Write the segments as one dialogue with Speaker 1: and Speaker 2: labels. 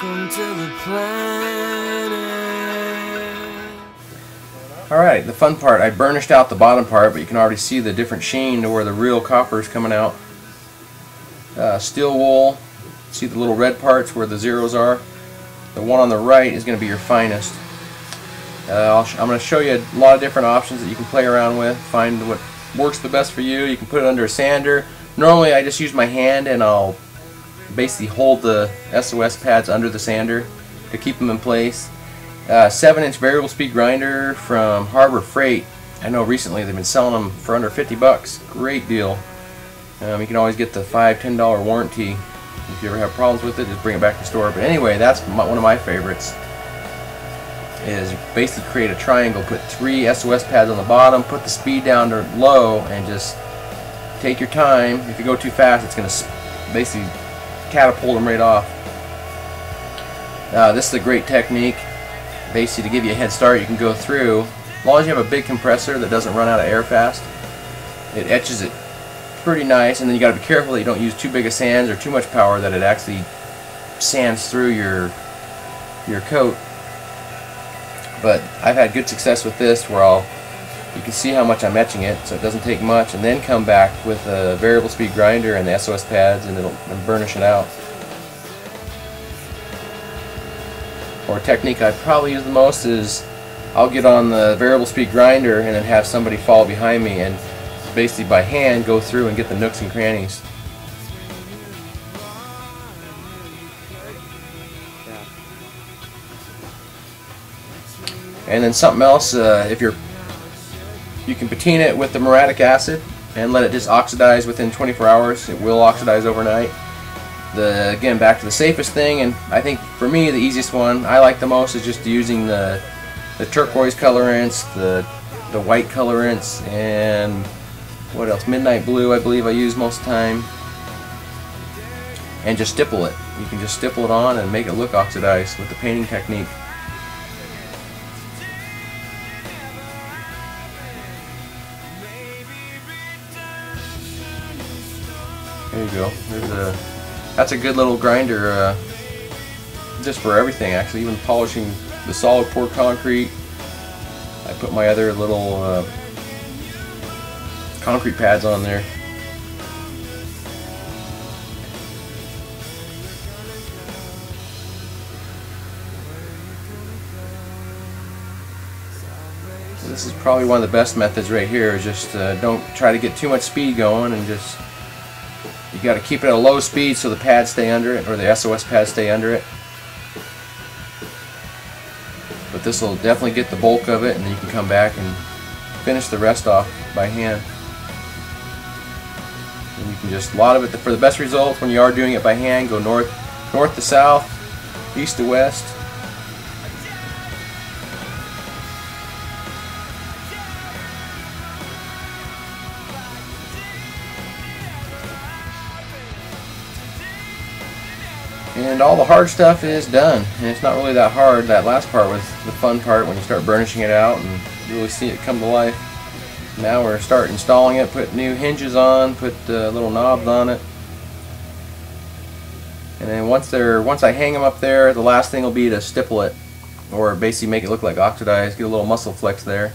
Speaker 1: Welcome to the planet.
Speaker 2: Alright, the fun part, I burnished out the bottom part, but you can already see the different sheen to where the real copper is coming out. Steel wool, see the little red parts where the zeros are? The one on the right is going to be your finest. I'm going to show you a lot of different options that you can play around with, find what works the best for you. You can put it under a sander. Normally I just use my hand and I'll basically hold the SOS pads under the sander to keep them in place. 7-inch variable speed grinder from Harbor Freight. I know recently they've been selling them for under 50 bucks. Great deal. You can always get the $5–10 warranty. If you ever have problems with it, just bring it back to the store. But anyway, that's one of my favorites. Is basically create a triangle, put 3 SOS pads on the bottom, put the speed down to low, and just take your time. If you go too fast, it's going to basically catapult them right off. This is a great technique. Basically, to give you a head start, you can go through. As long as you have a big compressor that doesn't run out of air fast, it etches it pretty nice. And then you got to be careful that you don't use too big of sands or too much power that it actually sands through your coat. But I've had good success with this, where you can see how much I'm etching it, so it doesn't take much, and then come back with a variable speed grinder and the SOS pads, and it'll burnish it out. Or a technique I probably use the most is I'll get on the variable speed grinder and then have somebody fall behind me and basically by hand go through and get the nooks and crannies. And then something else, you can patina it with the muriatic acid and let it just oxidize within 24 hours. It will oxidize overnight. Again, back to the safest thing, and I think for me the easiest one I like the most is just using the turquoise colorants, the white colorants, and what else? Midnight blue, I believe I use most of the time. And just stipple it. You can just stipple it on and make it look oxidized with the painting technique. There you go. That's a good little grinder just for everything, actually, even polishing the solid poured concrete. I put my other little concrete pads on there. This is probably one of the best methods right here, is just don't try to get too much speed going, and just you got to keep it at a low speed so the pads stay under it, or the SOS pads stay under it. But this will definitely get the bulk of it, and then you can come back and finish the rest off by hand. And you can just, a lot of it, for the best results when you are doing it by hand, go north to south, east to west. And all the hard stuff is done, and it's not really that hard. That last part was the fun part, when you start burnishing it out and really see it come to life. Now we're starting installing it, put new hinges on, put little knobs on it. And then once I hang them up there, the last thing will be to stipple it, or basically make it look like oxidized, get a little muscle flex there.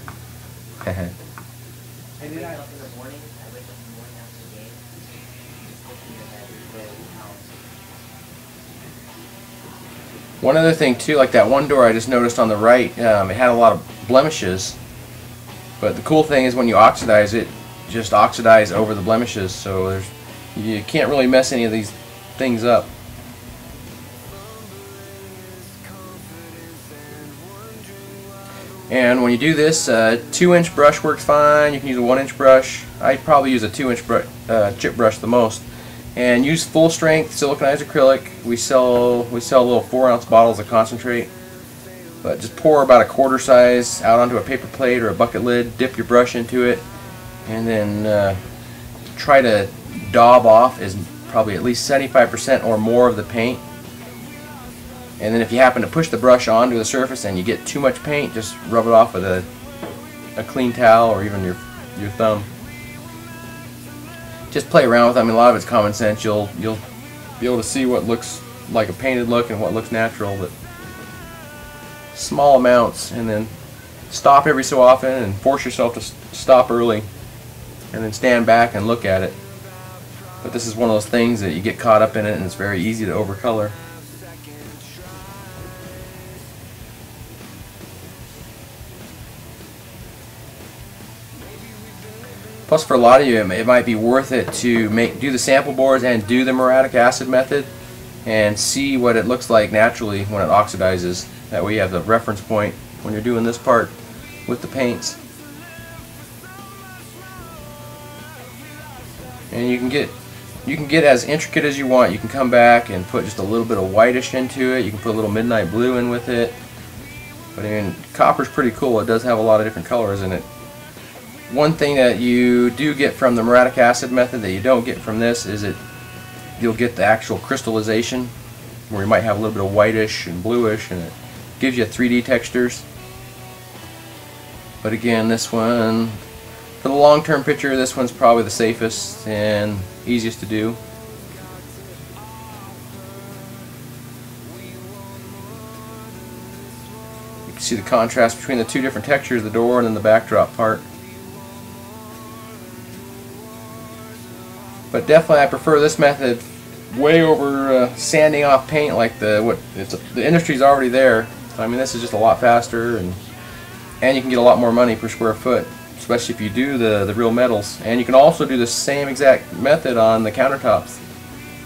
Speaker 2: One other thing too, like that one door I just noticed on the right, it had a lot of blemishes. But the cool thing is when you oxidize it, just oxidize over the blemishes, so you can't really mess any of these things up. And when you do this, 2-inch brush works fine. You can use a 1-inch brush. I probably use a 2-inch chip brush the most. And use full strength siliconized acrylic. We sell little 4-ounce bottles of concentrate. But just pour about a quarter size out onto a paper plate or a bucket lid, dip your brush into it, and then try to daub off probably at least 75% or more of the paint. And then if you happen to push the brush onto the surface and you get too much paint, just rub it off with a clean towel or even your thumb. Just play around with it. I mean, a lot of it's common sense. You'll be able to see what looks like a painted look and what looks natural, but small amounts, and then stop every so often and force yourself to stop early and then stand back and look at it. But this is one of those things that you get caught up in it and it's very easy to overcolor. Plus, for a lot of you, it might be worth it to do the sample boards and do the muriatic acid method and see what it looks like naturally when it oxidizes. That way you have the reference point when you're doing this part with the paints. And you can get as intricate as you want. You can come back and put just a little bit of whitish into it. You can put a little midnight blue in with it. But I mean, copper's pretty cool. It does have a lot of different colors in it. One thing that you do get from the muriatic acid method that you don't get from this is you'll get the actual crystallization, where you might have a little bit of whitish and bluish, and it gives you 3D textures. But again, this one, for the long-term picture, this one's probably the safest and easiest to do. You can see the contrast between the two different textures, the door and then the backdrop part. But definitely I prefer this method way over sanding off paint like the industry's already there. So, I mean, this is just a lot faster, and you can get a lot more money per square foot, especially if you do the real metals. And you can also do the same exact method on the countertops.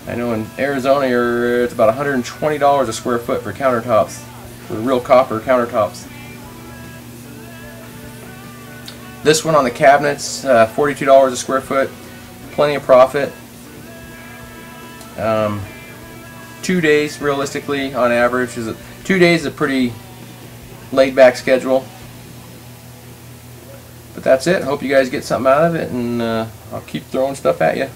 Speaker 2: I know in Arizona it's about $120 a square foot for countertops, for real copper countertops. This one on the cabinets, $42 a square foot. Plenty of profit. 2 days realistically on average. 2 days is a pretty laid back schedule. But that's it. Hope you guys get something out of it, and I'll keep throwing stuff at you.